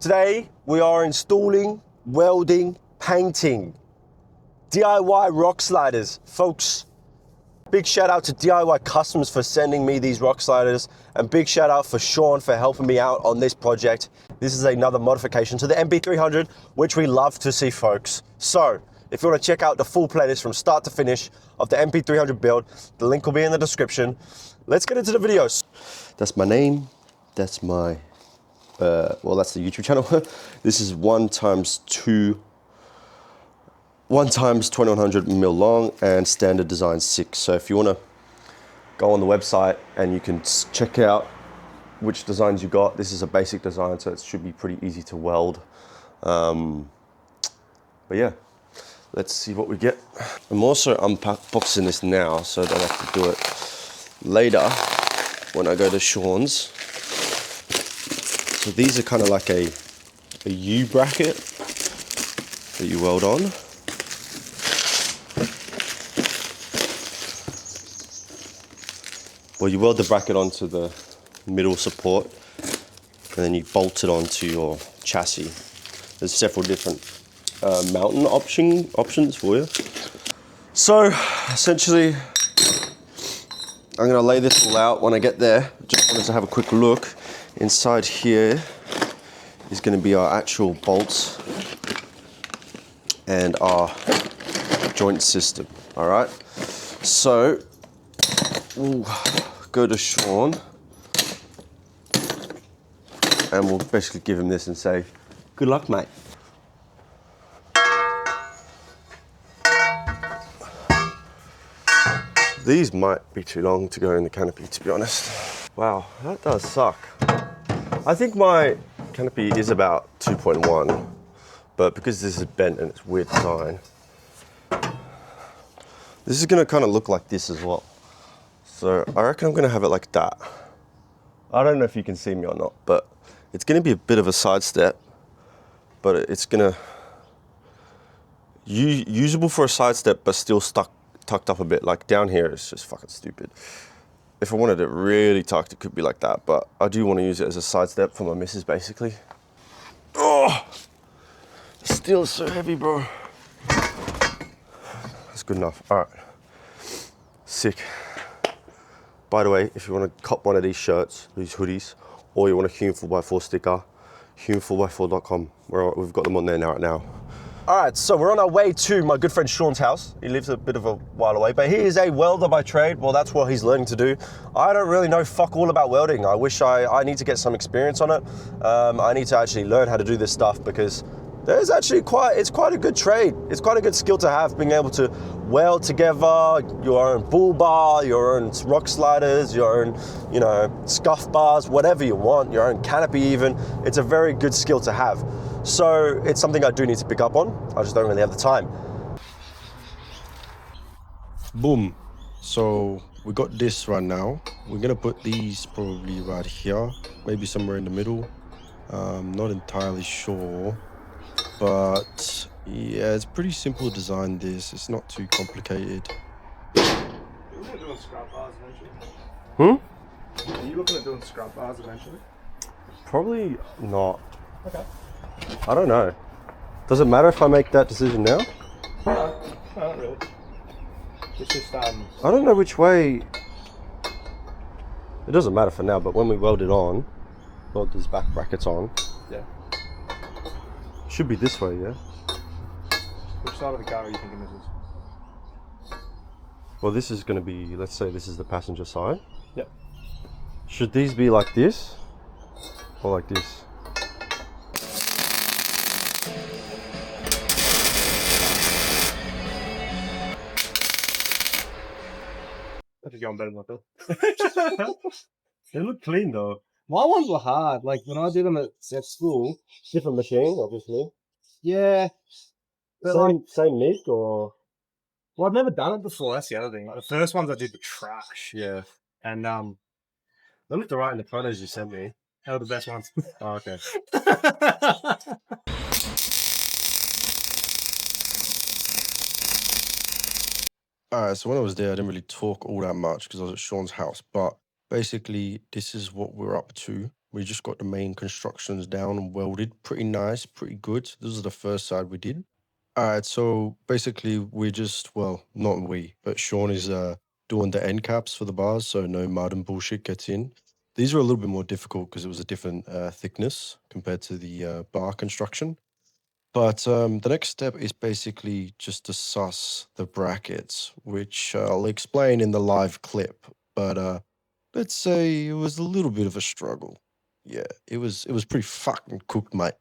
Today we are installing, welding, painting, DIY Rocksliders. Folks, big shout out to DIYCUSTOMS for sending me these Rocksliders, and big shout out for Sean for helping me out on this project. This is another modification to the NP300, which we love to see, folks. So if you want to check out the full playlist from start to finish of the NP300 build, the link will be in the description. Let's get into the videos. That's my name. That's my, well, that's the YouTube channel. This is 1x2100 mm long and standard design 6. So if you want to go on the website and you can check out which designs you got. This is a basic design, so it should be pretty easy to weld. But yeah, let's see what we get. I'm also unboxing this now, so I don't have to do it later when I go to Sean's. So these are kind of like a U bracket that you weld on. Well, you weld the bracket onto the middle support and then you bolt it onto your chassis. There's several different mounting options for you. So essentially, I'm gonna lay this all out when I get there. Just wanted to have a quick look. Inside here is gonna be our actual bolts and our joint system, all right? So we'll go to Sean and we'll basically give him this and say, good luck, mate. These might be too long to go in the canopy, to be honest. Wow, that does suck. I think my canopy is about 2.1, but because this is bent and it's weird design, this is gonna kind of look like this as well. So I reckon I'm gonna have it like that. I don't know if you can see me or not, but it's gonna be a bit of a side step, but it's gonna usable for a side step, but still tucked up a bit. Like down here, it's just fucking stupid. If I wanted it really tucked, it could be like that, but I do want to use it as a side step for my missus, basically. Oh, the steel is so heavy, bro. That's good enough. All right, sick. By the way, if you want to cop one of these shirts, these hoodies, or you want a Hume 4x4 sticker, hume4x4.com. We've got them on there right now. All right, so we're on our way to my good friend Sean's house. He lives a bit of a while away, but he is a welder by trade. Well, that's what he's learning to do. I don't really know fuck all about welding. I wish I need to get some experience on it. I need to actually learn how to do this stuff because there's actually it's quite a good trade. It's quite a good skill to have, being able to weld together your own bull bar, your own rock sliders, your own, you know, scuff bars, whatever you want, your own canopy even. It's a very good skill to have. So it's something I do need to pick up on. I just don't really have the time. Boom. So we got this right now. We're gonna put these probably right here, maybe somewhere in the middle. Not entirely sure, but yeah, it's pretty simple design. This, it's not too complicated. Are you looking at doing scrap bars eventually? Are you looking at doing scrap bars eventually? Probably not. Okay. I don't know. Does it matter if I make that decision now? No, not really. It's just I don't know which way. It doesn't matter for now, but when we weld it on, weld these back brackets on. Yeah. Should be this way, yeah? Which side of the car are you thinking this is? Well, this is going to be, let's say this is the passenger side. Yep. Should these be like this or like this? I think I'm better than I feel. They look clean though. My ones were hard. Like when I did them at school. Different machine, obviously. Yeah. But same nick or? Well, I've never done it before. That's the other thing. Like the first ones I did were trash. Yeah. And they looked alright in the photos you sent me. They were the best ones. Oh, okay. Alright, so when I was there, I didn't really talk all that much because I was at Sean's house, but basically this is what we're up to We just got the main constructions down and welded. Pretty nice, pretty good. This is the first side we did. All right, so basically we just, well, not we, but Sean is doing the end caps for the bars, so no mud and bullshit gets in. These are a little bit more difficult because it was a different thickness compared to the bar construction. But the next step is basically just to suss the brackets, which I'll explain in the live clip. But let's say it was a little bit of a struggle. Yeah, it was pretty fucking cooked, mate.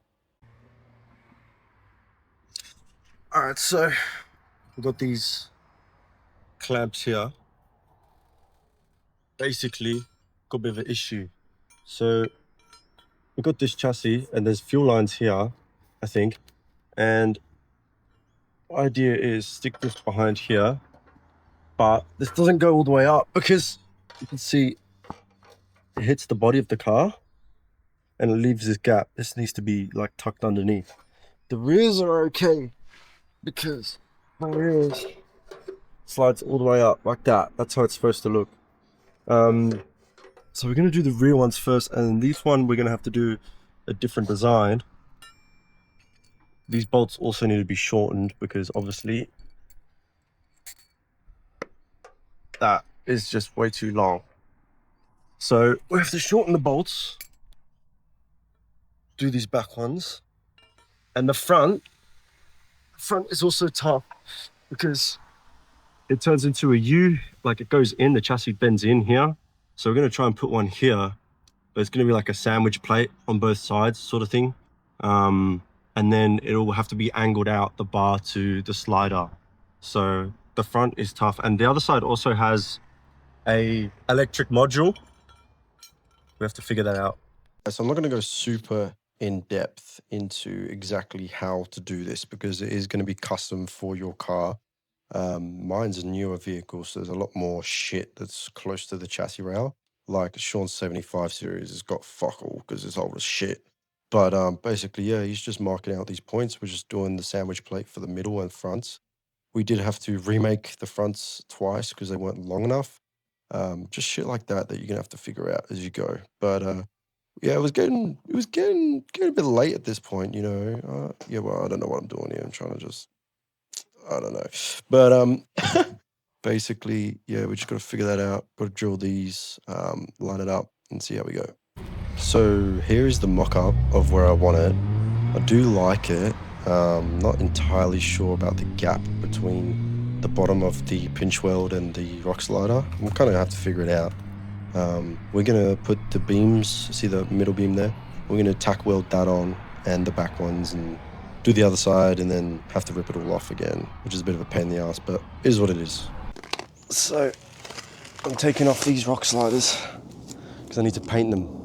All right, so we've got these clamps here. Basically, got a bit of an issue. So we've got this chassis and there's fuel lines here, I think. And idea is stick this behind here, but this doesn't go all the way up because you can see it hits the body of the car and it leaves this gap. This needs to be like tucked underneath. The rears are okay because the rears slides all the way up like that. That's how it's supposed to look. So we're going to do the rear ones first, and these one we're going to have to do a different design. These bolts also need to be shortened because obviously that is just way too long. So we have to shorten the bolts, do these back ones, and the front is also tough because it turns into a U, like it goes in, the chassis bends in here. So we're going to try and put one here, but it's going to be like a sandwich plate on both sides sort of thing. And then it'll have to be angled out the bar to the slider. So the front is tough. And the other side also has a electric module. We have to figure that out. So I'm not going to go super in depth into exactly how to do this because it is going to be custom for your car. Mine's a newer vehicle, so there's a lot more shit that's close to the chassis rail. Like Sean's 75 series has got fuck all because it's old as shit. But basically, yeah, he's just marking out these points. We're just doing the sandwich plate for the middle and fronts. We did have to remake the fronts twice because they weren't long enough. Just shit like that you're gonna have to figure out as you go. But yeah, it was getting a bit late at this point, you know. Yeah, well, I don't know what I'm doing here. I'm trying to just, I don't know. But basically, yeah, we just got to figure that out. Got to drill these, line it up, and see how we go. So here is the mock-up of where I want it. I do like it. Not entirely sure about the gap between the bottom of the pinch weld and the Rockslider. I'm kind of have to figure it out. We're gonna put the beams, see the middle beam there? We're gonna tack weld that on and the back ones and do the other side and then have to rip it all off again, which is a bit of a pain in the ass, but it is what it is. So I'm taking off these Rocksliders because I need to paint them.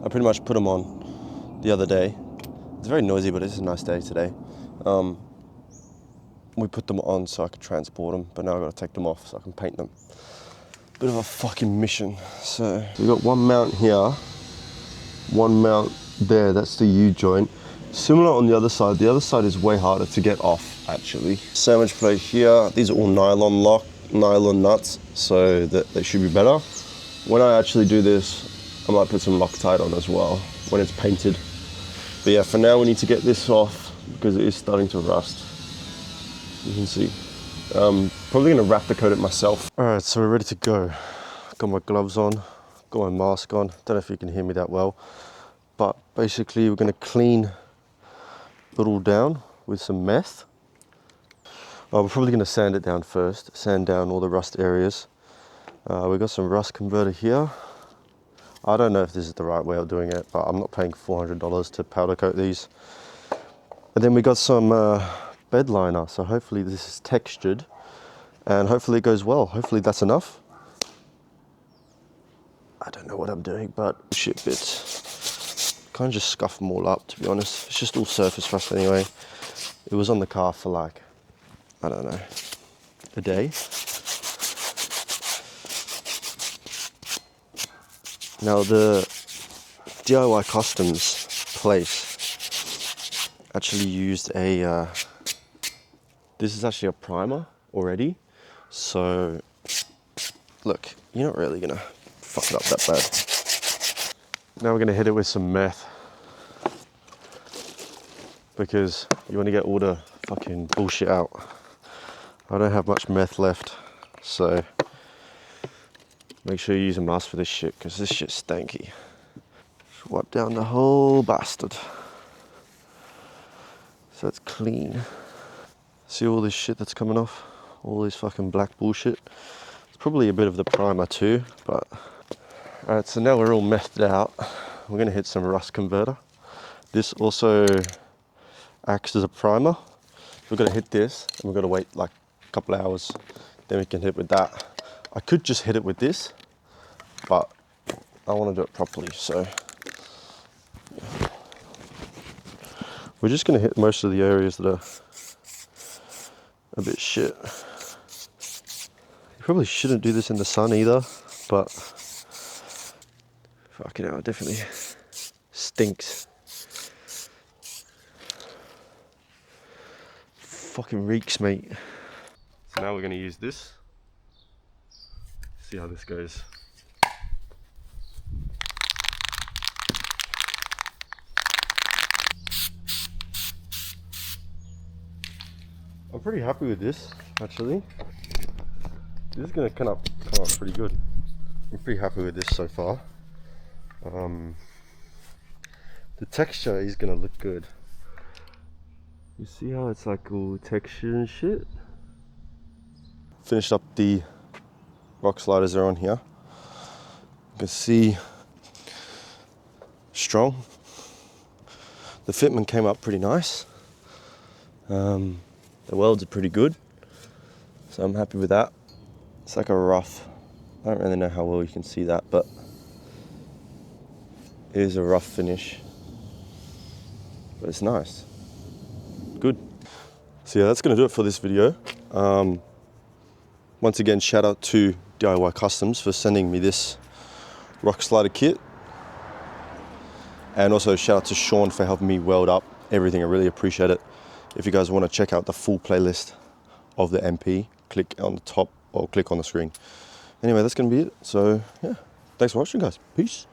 I pretty much put them on the other day. It's very noisy, but it's a nice day today. We put them on so I could transport them, but now I've got to take them off so I can paint them. Bit of a fucking mission. So we got one mount here, one mount there, that's the U-joint. Similar on the other side. The other side is way harder to get off, actually. Sandwich plate here. These are all nylon nuts, so that they should be better. When I actually do this, I might put some Loctite on as well when it's painted. But yeah, for now we need to get this off because it is starting to rust. You can see. Probably gonna wrap coat it myself. All right, so we're ready to go. Got my gloves on, got my mask on. Don't know if you can hear me that well, but basically we're gonna clean it all down with some meth. We're probably gonna sand it down first, sand down all the rust areas. We've got some rust converter here. I don't know if this is the right way of doing it, but I'm not paying $400 to powder coat these. And then we got some bed liner, so hopefully this is textured and hopefully it goes well. Hopefully that's enough. I don't know what I'm doing, but shit bits. Kind of just scuff them all up, to be honest. It's just all surface rust anyway. It was on the car for like, I don't know, a day. Now the DIY Customs place actually used a, this is actually a primer already. So look, you're not really gonna fuck it up that bad. Now we're gonna hit it with some meth, because you want to get all the fucking bullshit out. I don't have much meth left, so make sure you use a mask for this shit, because this shit's stanky. Just wipe down the whole bastard so it's clean. See all this shit that's coming off? All this fucking black bullshit. It's probably a bit of the primer too, but alright, so now we're all methed out. We're gonna hit some rust converter. This also acts as a primer. We're gonna hit this and we're gonna wait like a couple hours, then we can hit with that. I could just hit it with this, but I want to do it properly, so yeah. We're just gonna hit most of the areas that are a bit shit. You probably shouldn't do this in the sun either, but fucking hell, it definitely stinks. Fucking reeks, mate. So now we're gonna use this. See how this goes. I'm pretty happy with this, actually. This is gonna come up pretty good. I'm pretty happy with this so far. The texture is gonna look good. You see how it's like all texture and shit? Finished up the Rocksliders are on here. You can see strong. The fitment came up pretty nice. The welds are pretty good, so I'm happy with that. It's like a rough, I don't really know how well you can see that, but it is a rough finish, but it's nice, good. So yeah, that's gonna do it for this video. Once again, shout out to DIY Customs for sending me this Rockslider kit, and also shout out to Sean for helping me weld up everything. I really appreciate it. If you guys want to check out the full playlist of the MP, click on the top or click on the screen. Anyway, that's going to be it. So yeah, thanks for watching, guys. Peace.